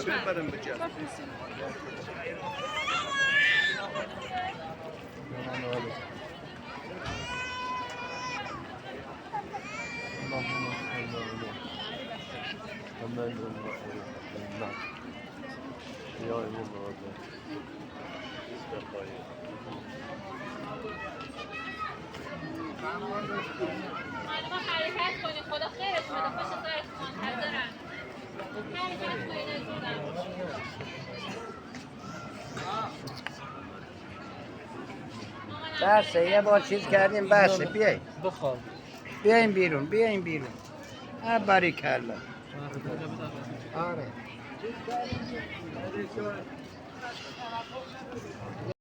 برم بجا خانما حرکت کنید خدا خیرتون بده پشت سرتون منتظرن حرکت کنید عزیزم بسه یه بار چیز کردیم بسه بیاین بخواب بیاین بیرون باریکلا آره